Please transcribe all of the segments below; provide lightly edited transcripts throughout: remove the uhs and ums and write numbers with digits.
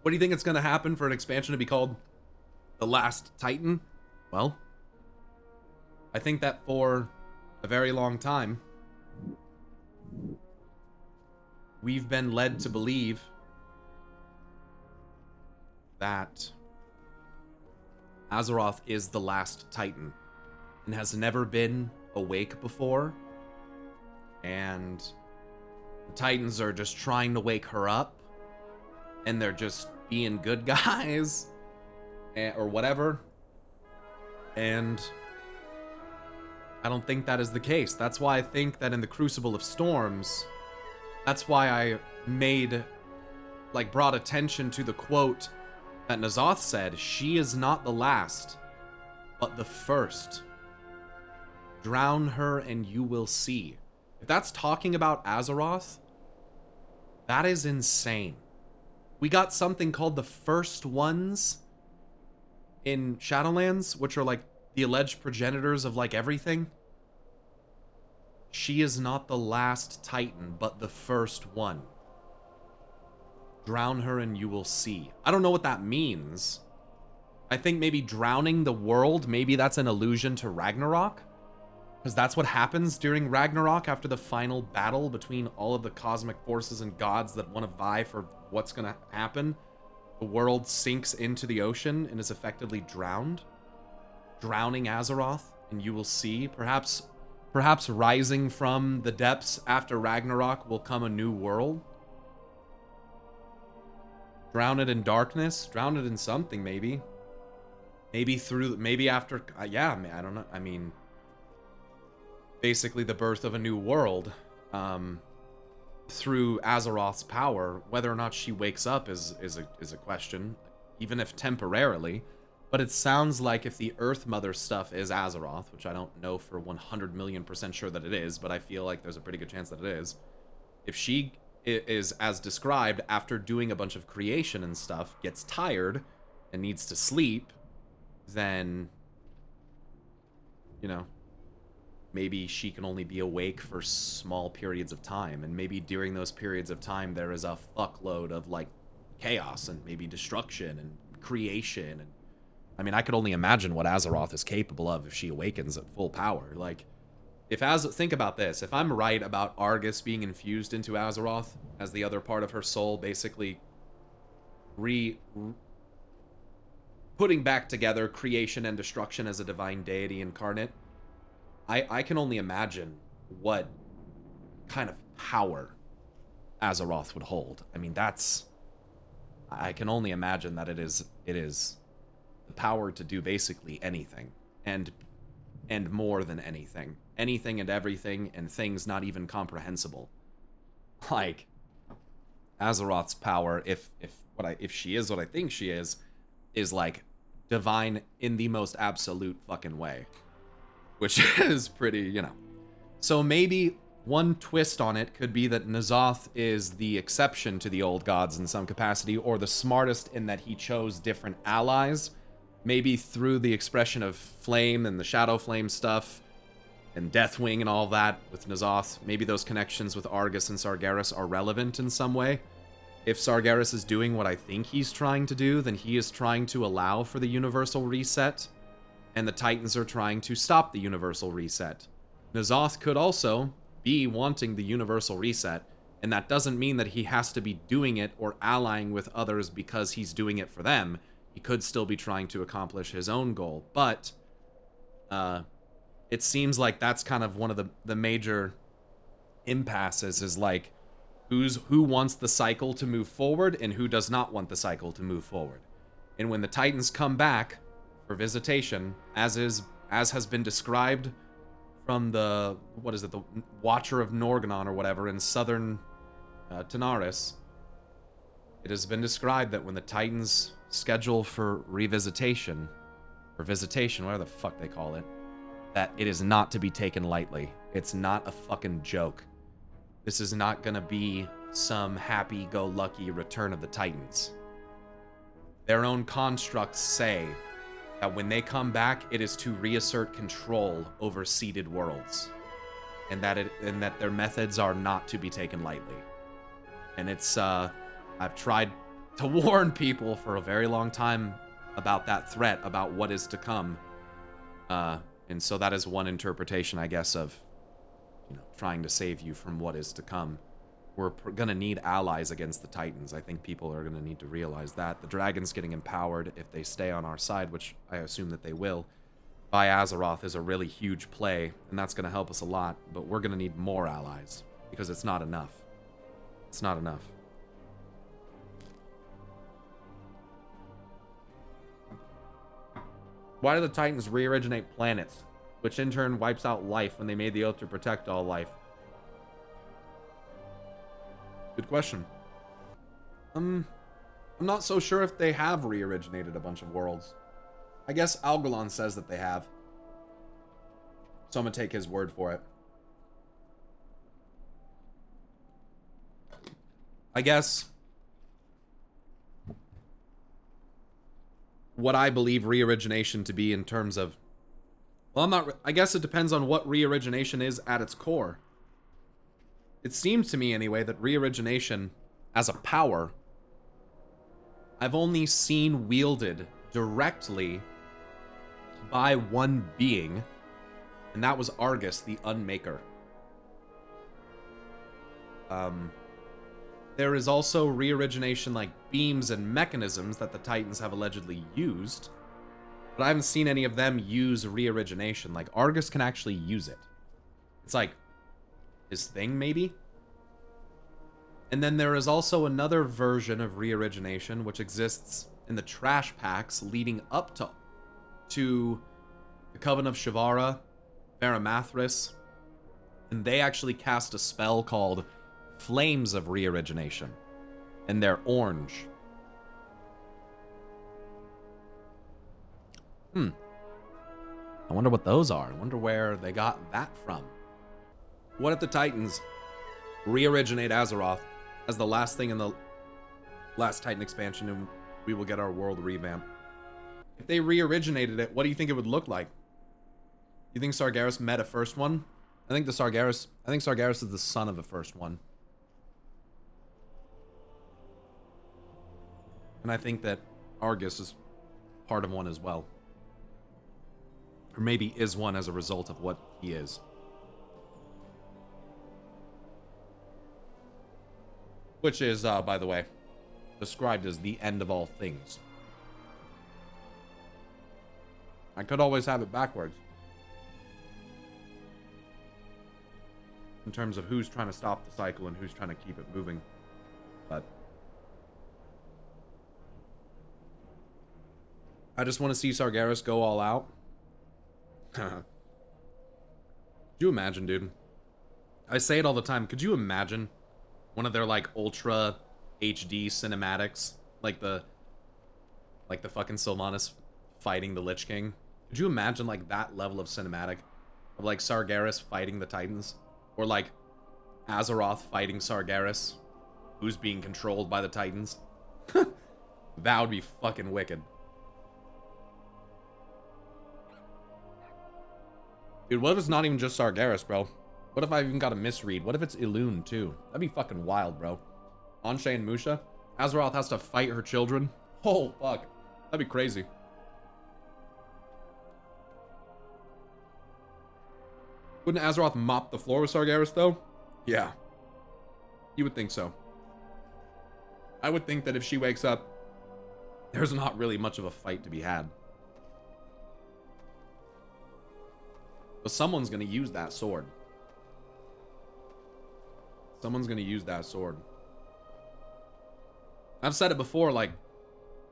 What do you think it's going to happen for an expansion to be called The Last Titan? Well, I think that for a very long time, we've been led to believe that Azeroth is the last Titan and has never been awake before, and the Titans are just trying to wake her up, and they're just being good guys or whatever. And I don't think that is the case. That's why I think that in the Crucible of Storms, that's why I brought attention to the quote that N'Zoth said, "She is not the last, but the first. Drown her and you will see." If that's talking about Azeroth, that is insane. We got something called the First Ones in Shadowlands, which are like the alleged progenitors of like everything. She is not the last Titan, but the first one. Drown her and you will see. I don't know what that means. I think maybe drowning the world, maybe that's an allusion to Ragnarok. Because that's what happens during Ragnarok after the final battle between all of the cosmic forces and gods that want to vie for what's going to happen. The world sinks into the ocean and is effectively drowned. Drowning Azeroth, and you will see. Perhaps rising from the depths after Ragnarok will come a new world. Drown it in darkness. Drown it in something, maybe. Maybe after... yeah, I don't know. I mean... basically the birth of a new world through Azeroth's power. Whether or not she wakes up is a question, even if temporarily. But it sounds like if the Earth Mother stuff is Azeroth, which I don't know for 100 million% sure that it is, but I feel like there's a pretty good chance that it is. If she is as described after doing a bunch of creation and stuff, gets tired and needs to sleep, then, you know, maybe she can only be awake for small periods of time, and maybe during those periods of time there is a fuckload of like chaos and maybe destruction and creation. And I mean, I could only imagine what Azeroth is capable of if she awakens at full power. Like, think about this, if I'm right about Argus being infused into Azeroth as the other part of her soul, basically putting back together creation and destruction as a divine deity incarnate, I can only imagine what kind of power Azeroth would hold. I mean, I can only imagine that it is the power to do basically anything, and more than anything. Anything and everything, and things not even comprehensible. Like, Azeroth's power, if she is what I think she is like divine in the most absolute fucking way. Which is pretty, you know. So maybe one twist on it could be that N'Zoth is the exception to the old gods in some capacity, or the smartest in that he chose different allies. Maybe through the expression of Flame and the Shadow Flame stuff, and Deathwing and all that with N'Zoth. Maybe those connections with Argus and Sargeras are relevant in some way. If Sargeras is doing what I think he's trying to do, then he is trying to allow for the universal reset, and the Titans are trying to stop the universal reset. N'Zoth could also be wanting the universal reset, and that doesn't mean that he has to be doing it or allying with others because he's doing it for them. He could still be trying to accomplish his own goal, but it seems like that's kind of one of the major impasses, is like, who wants the cycle to move forward and who does not want the cycle to move forward. And when the Titans come back for visitation, as has been described from the Watcher of Norgnon or whatever in southern Tanaris, it has been described that when the Titans schedule for revisitation, or visitation, whatever the fuck they call it, that it is not to be taken lightly. It's not a fucking joke. This is not gonna be some happy-go-lucky return of the Titans. Their own constructs say that when they come back, it is to reassert control over seeded worlds, and that their methods are not to be taken lightly. And it's I've tried to warn people for a very long time about that threat, about what is to come. And so that is one interpretation, I guess, of, you know, trying to save you from what is to come. We're gonna need allies against the Titans. I think people are gonna need to realize that. The Dragons getting empowered, if they stay on our side, which I assume that they will, by Azeroth is a really huge play, and that's gonna help us a lot, but we're gonna need more allies, because it's not enough. It's not enough. Why do the Titans re-originate planets, which in turn wipes out life when they made the oath to protect all life? Good question. I'm not so sure if they have re-originated a bunch of worlds. I guess Algalon says that they have. So I'm gonna take his word for it. I guess what I believe re-origination to be in terms of... Well, I guess it depends on what re-origination is at its core. It seems to me, anyway, that re-origination, as a power, I've only seen wielded directly by one being, and that was Argus, the Unmaker. There is also re-origination like beams and mechanisms that the Titans have allegedly used, but I haven't seen any of them use re-origination. Like, Argus can actually use it. It's like his thing, maybe? And then there is also another version of re-origination which exists in the trash packs leading up to the Coven of Shivara, Varamathris, and they actually cast a spell called Flames of Re-origination, and they're orange. I wonder what those are. I wonder where they got that from. What if the Titans re-originate Azeroth as the last thing in the last Titan expansion, and we will get our world revamp? If they re-originated it, what do you think it would look like? You think Sargeras met a first one? I think Sargeras is the son of the first one. And I think that Argus is part of one as well. Or maybe is one as a result of what he is. Which is, by the way, described as the end of all things. I could always have it backwards. In terms of who's trying to stop the cycle and who's trying to keep it moving. But I just want to see Sargeras go all out. Could you imagine, dude? I say it all the time. Could you imagine one of their, like, ultra HD cinematics? Like the fucking Sylvanas fighting the Lich King? Could you imagine, like, that level of cinematic? Of, like, Sargeras fighting the Titans? Or, like, Azeroth fighting Sargeras, who's being controlled by the Titans? That would be fucking wicked. Dude, what if it's not even just Sargeras, bro? What if I even got a misread? What if it's Elune, too? That'd be fucking wild, bro. Anshe and Musha? Azeroth has to fight her children? Oh, fuck. That'd be crazy. Wouldn't Azeroth mop the floor with Sargeras, though? Yeah. You would think so. I would think that if she wakes up, there's not really much of a fight to be had. But someone's gonna use that sword. Someone's gonna use that sword. I've said it before, like,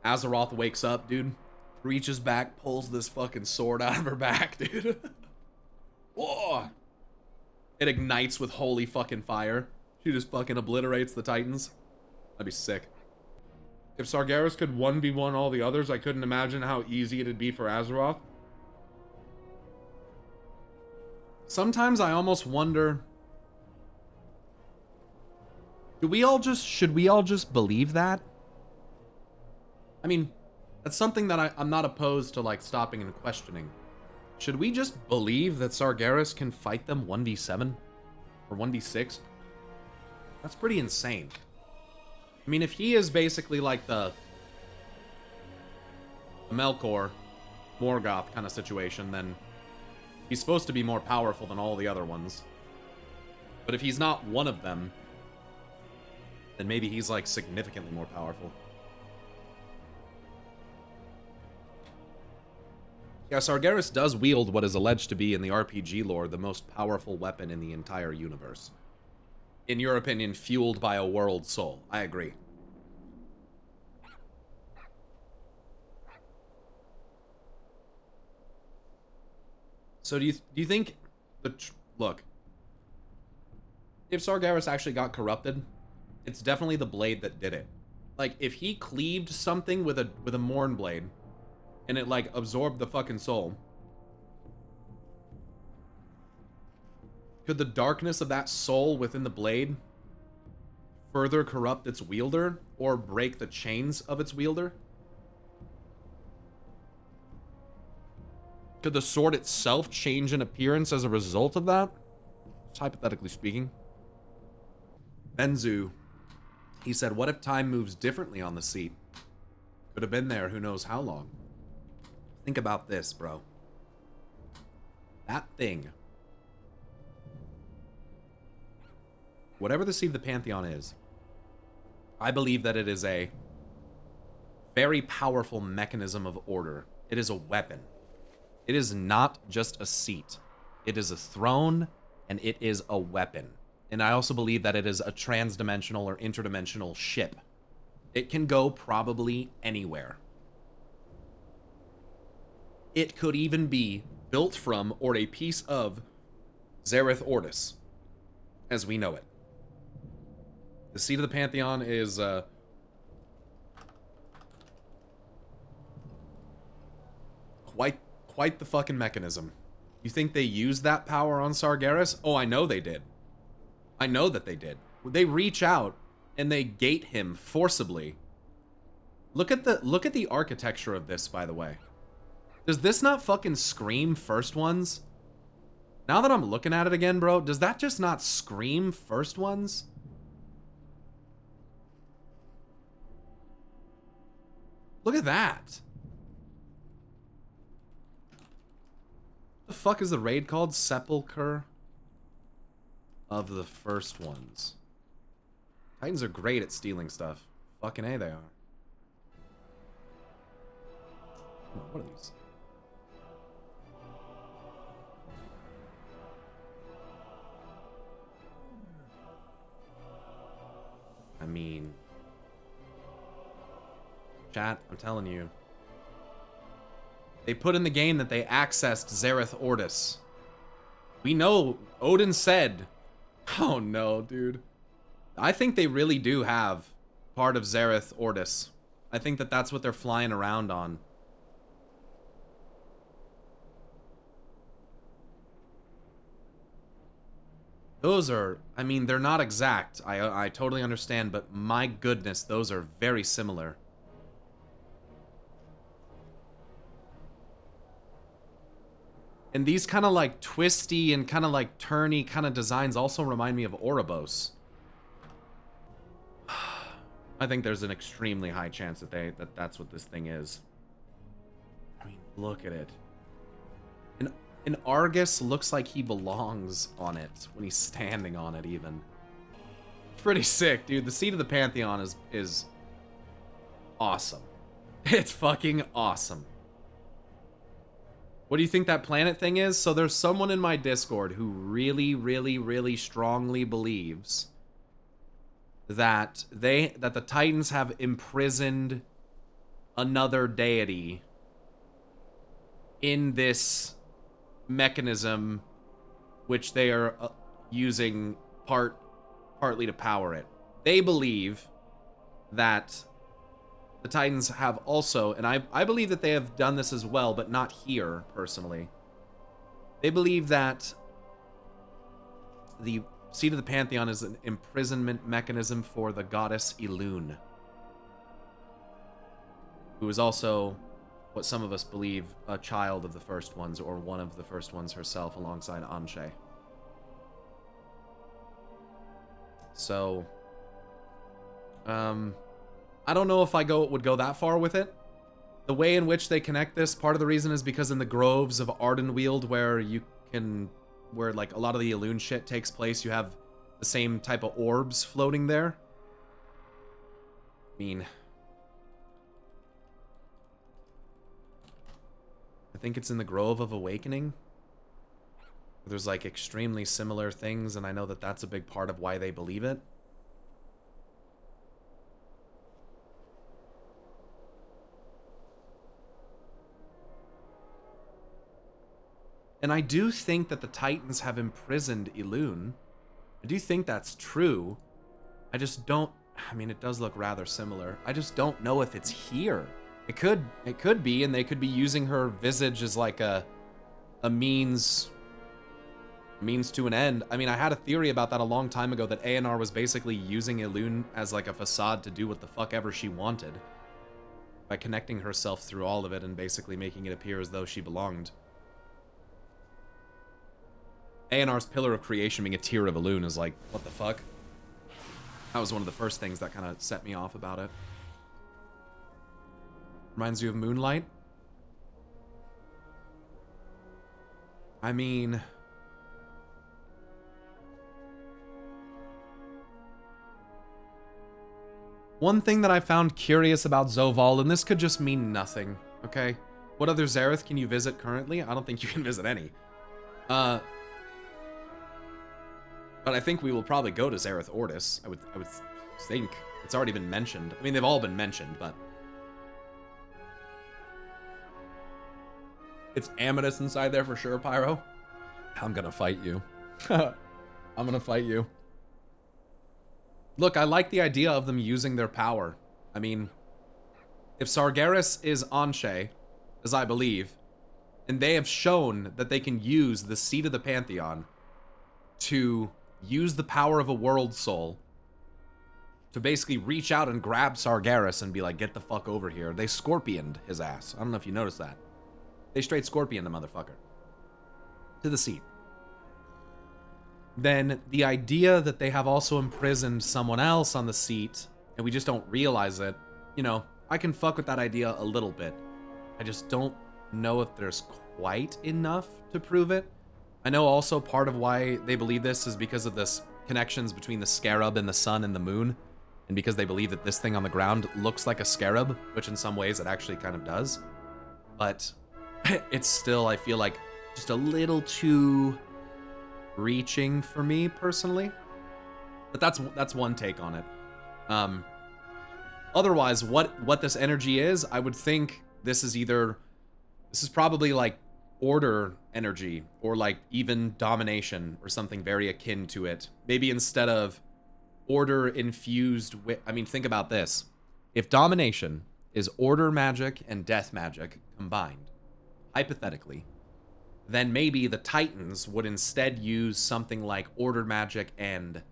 Azeroth wakes up, dude, reaches back, pulls this fucking sword out of her back, dude. Whoa! It ignites with holy fucking fire. She just fucking obliterates the Titans. That'd be sick. If Sargeras could 1v1 all the others, I couldn't imagine how easy it'd be for Azeroth. Sometimes I almost wonder, should we all just believe that? I mean, that's something that I'm not opposed to, like, stopping and questioning. Should we just believe that Sargeras can fight them 1v7? Or 1v6? That's pretty insane. mean, if he is basically like the Melkor, Morgoth kind of situation, then he's supposed to be more powerful than all the other ones. But if he's not one of them, then maybe he's like significantly more powerful. Yeah, Sargeras does wield what is alleged to be, in the RPG lore, the most powerful weapon in the entire universe. In your opinion, fueled by a world soul. I agree. So do you think look, if Sargeras actually got corrupted, it's definitely the blade that did it. Like, if he cleaved something with a Morn blade, and it, like, absorbed the fucking soul, could the darkness of that soul within the blade further corrupt its wielder, or break the chains of its wielder? Could the sword itself change in appearance as a result of that? Just hypothetically speaking. Benzu, he said, what if time moves differently on the seat? Could have been there who knows how long. Think about this, bro. That thing, whatever the Seat of the Pantheon is, I believe that it is a very powerful mechanism of order. It is a weapon. It is not just a seat. It is a throne, and it is a weapon. And I also believe that it is a transdimensional or interdimensional ship. It can go probably anywhere. It could even be built from or a piece of ZERETH ORDUS, as we know it. The Seat of the Pantheon is quite the fucking mechanism. You think they used that power on Sargeras? Oh, I know they did. I know that they did. They reach out and they gate him forcibly. Look at the architecture of this, by the way. Does this not fucking scream First Ones? Now that I'm looking at it again, bro, does that just not scream First Ones? Look at that. What the fuck is the raid called? Sepulchre of the First Ones. Titans are great at stealing stuff. Fucking A, they are. What are these? I mean, chat, I'm telling you. They put in the game that they accessed ZERETH ORDUS. We know, Odin said, oh no, dude. I think they really do have part of ZERETH ORDUS. I think that that's what they're flying around on. Those are, I mean, they're not exact. I totally understand, but my goodness, those are very similar. And these kind of like twisty and kind of like turny kind of designs also remind me of Ouroboros. I think there's an extremely high chance that that's what this thing is. I mean, look at it. And Argus looks like he belongs on it when he's standing on it even. Pretty sick, dude. The Seat of the Pantheon is awesome. It's fucking awesome. What do you think that planet thing is? So there's someone in my Discord who really, really, really strongly believes that the Titans have imprisoned another deity in this mechanism, which they are using partly to power it. They believe that the Titans have also, and I believe that they have done this as well, but not here, personally. They believe that the Seat of the Pantheon is an imprisonment mechanism for the goddess Elune, who is also what some of us believe a child of the First Ones, or one of the First Ones herself, alongside Anshe. So, I don't know if I would go that far with it. The way in which they connect this, part of the reason is because in the groves of Ardenweald, where like a lot of the Elune shit takes place, you have the same type of orbs floating there. I mean, I think it's in the Grove of Awakening. There's like extremely similar things, and I know that that's a big part of why they believe it. And I do think that the Titans have imprisoned Elune. I do think that's true. I just don't... I mean, it does look rather similar. I just don't know if it's here. It could be, and they could be using her visage as like a means to an end. I mean, I had a theory about that a long time ago, that A&R was basically using Elune as like a facade to do what the fuck ever she wanted, by connecting herself through all of it and basically making it appear as though she belonged. A&R's Pillar of Creation being a tier of Elune is like, what the fuck? That was one of the first things that kind of set me off about it. Reminds you of Moonlight? I mean... one thing that I found curious about Zoval, and this could just mean nothing, okay? What other Zereth can you visit currently? I don't think you can visit any. But I think we will probably go to ZERETH ORDUS. I would think. It's already been mentioned. I mean, they've all been mentioned, but... it's Amethyst inside there for sure, Pyro. I'm gonna fight you. I'm gonna fight you. Look, I like the idea of them using their power. I mean, if Sargeras is Anshe, as I believe, and they have shown that they can use the Seat of the Pantheon to use the power of a world soul to basically reach out and grab Sargeras and be like, get the fuck over here. They scorpioned his ass. I don't know if you noticed that. They straight scorpioned the motherfucker to the seat. Then the idea that they have also imprisoned someone else on the seat and we just don't realize it, you know, I can fuck with that idea a little bit. I just don't know if there's quite enough to prove it. I know also part of why they believe this is because of this connections between the scarab and the sun and the moon, and because they believe that this thing on the ground looks like a scarab, which in some ways it actually kind of does. But it's still, I feel like, just a little too reaching for me personally. But that's one take on it. Otherwise, what this energy is, I would think this is probably like order energy, or like even domination, or something very akin to it. Maybe instead of order infused with... I mean, think about this. If domination is order magic and death magic combined, hypothetically, then maybe the Titans would instead use something like order magic and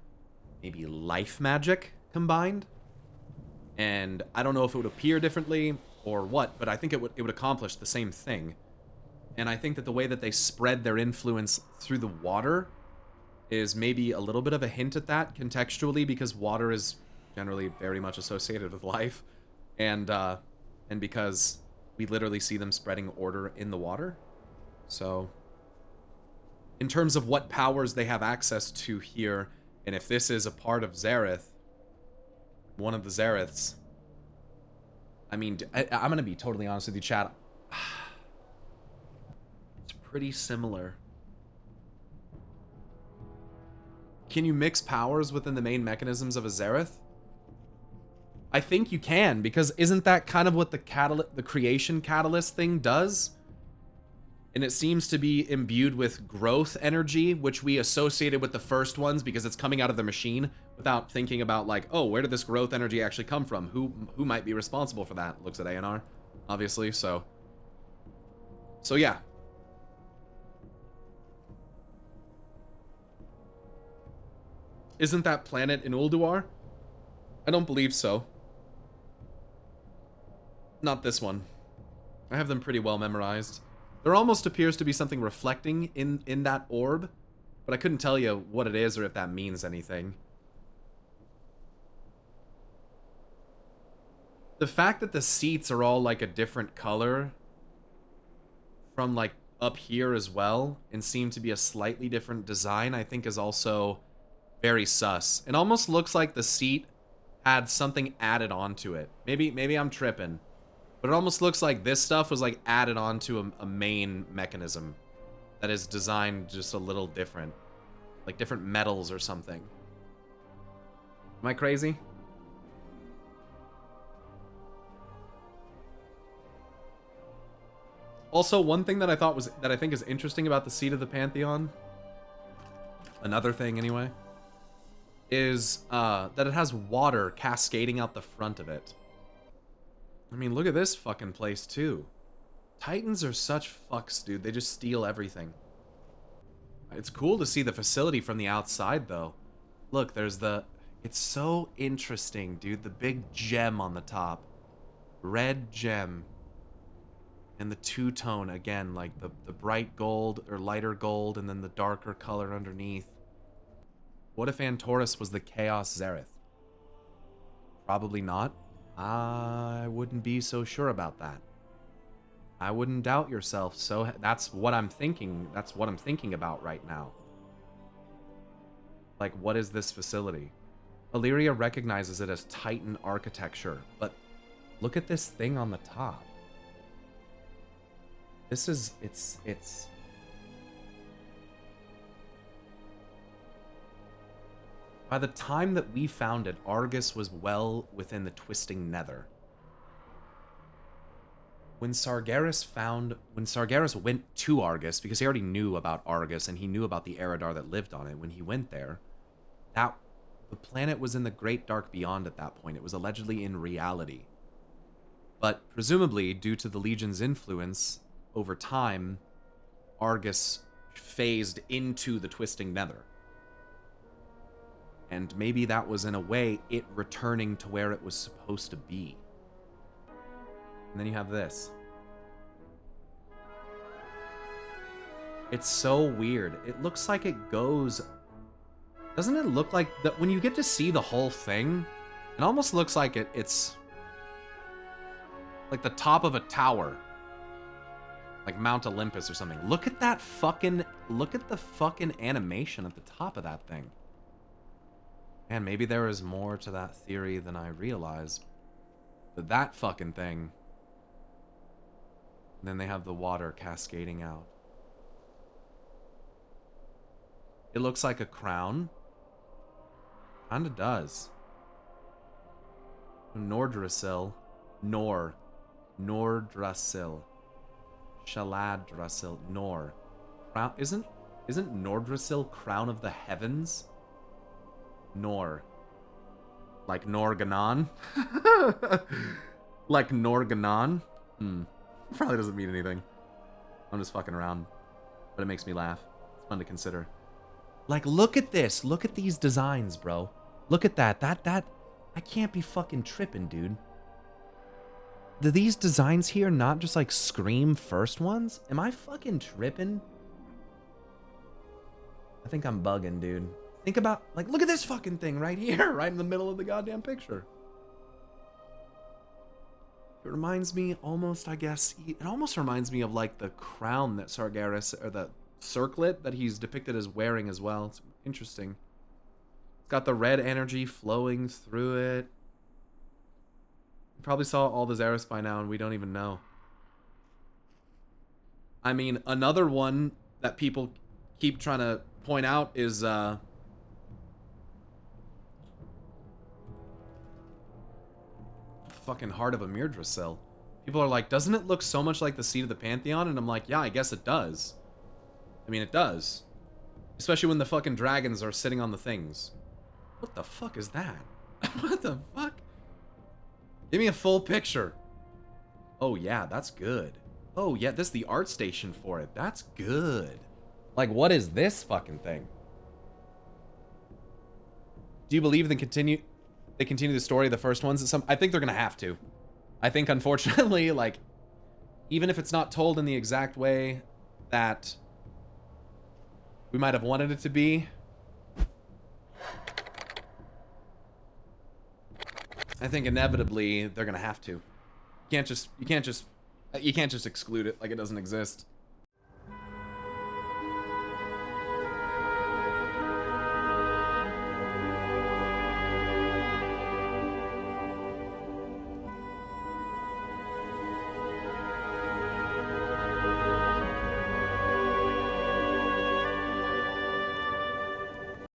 maybe life magic combined. And I don't know if it would appear differently or what, but I think it would accomplish the same thing. And I think that the way that they spread their influence through the water is maybe a little bit of a hint at that contextually, because water is generally very much associated with life, and because we literally see them spreading order in the water. So in terms of what powers they have access to here, and if this is a part of ZERETH, one of the ZERETHs, I mean, I'm gonna be totally honest with you, chat. Pretty similar. Can you mix powers within the main mechanisms of a ZERETH? I think you can, because isn't that kind of what the creation catalyst thing does? And it seems to be imbued with growth energy, which we associated with the first ones because it's coming out of the machine, without thinking about like, oh, where did this growth energy actually come from? Who might be responsible for that? Looks at A&R, obviously. So yeah. Isn't that planet in Ulduar? I don't believe so. Not this one. I have them pretty well memorized. There almost appears to be something reflecting in that orb, but I couldn't tell you what it is or if that means anything. The fact that the seats are all like a different color from like up here as well and seem to be a slightly different design, I think is also very sus. It almost looks like the seat had something added onto it. Maybe I'm tripping. But it almost looks like this stuff was like added onto a main mechanism that is designed just a little different. Like different metals or something. Am I crazy? Also, one thing that I think is interesting about the seat of the Pantheon, another thing anyway, is that it has water cascading out the front of it. I mean, look at this fucking place too. Titans are such fucks, dude. They just steal everything. It's cool to see the facility from the outside, though. Look, there's the... It's so interesting, dude. The big gem on the top. Red gem. And the two-tone, again, like the bright gold or lighter gold and then the darker color underneath. What if Antorus was the Chaos ZERETH? Probably not. I wouldn't be so sure about that. I wouldn't doubt yourself, so that's what I'm thinking. That's what I'm thinking about right now. Like, what is this facility? Illyria recognizes it as Titan architecture, but look at this thing on the top. This is, it's... By the time that we found it, Argus was well within the twisting nether. When Sargeras went to Argus, because he already knew about Argus and he knew about the Eridar that lived on it, when he went there, the planet was in the Great Dark Beyond at that point. It was allegedly in reality. But presumably, due to the Legion's influence, over time, Argus phased into the twisting nether. And maybe that was, in a way, it returning to where it was supposed to be. And then you have this. It's so weird. It looks like it goes... Doesn't it look like... that when you get to see the whole thing, it almost looks like it's... like the top of a tower. Like Mount Olympus or something. Look at that fucking... Look at the fucking animation at the top of that thing. Man, maybe there is more to that theory than I realized. But that fucking thing... And then they have the water cascading out. It looks like a crown. Kinda does. Nordrassil. Nordrassil. Shaladrassil. Crown. Isn't Nordrassil Crown of the Heavens? Like Norganon? Like Norganon? Probably doesn't mean anything. I'm just fucking around. But it makes me laugh. It's fun to consider. Like, look at this. Look at these designs, bro. Look at that. I can't be fucking tripping, dude. Do these designs here not just, like, scream first ones? Am I fucking tripping? I think I'm bugging, dude. Think about, like, look at this fucking thing right here. Right in the middle of the goddamn picture. It reminds me almost, I guess, it almost reminds me of like the crown that Sargeras, or the circlet that he's depicted as wearing as well. It's interesting. It's got the red energy flowing through it. You probably saw all the Zereths by now and we don't even know. I mean, another one that people keep trying to point out is, fucking heart of a Mirdrassil. People are like, doesn't it look so much like the seat of the Pantheon? And I'm like, yeah, I guess it does. I mean, it does. Especially when the fucking dragons are sitting on the things. What the fuck is that? What the fuck? Give me a full picture. Oh yeah, that's good. Oh yeah, this is the art station for it. That's good. Like, what is this fucking thing? Do you believe they continue the story of the first ones? I think they're gonna have to. I think, unfortunately, like, even if it's not told in the exact way that we might have wanted it to be, I think inevitably they're gonna have to. You can't just exclude it like it doesn't exist.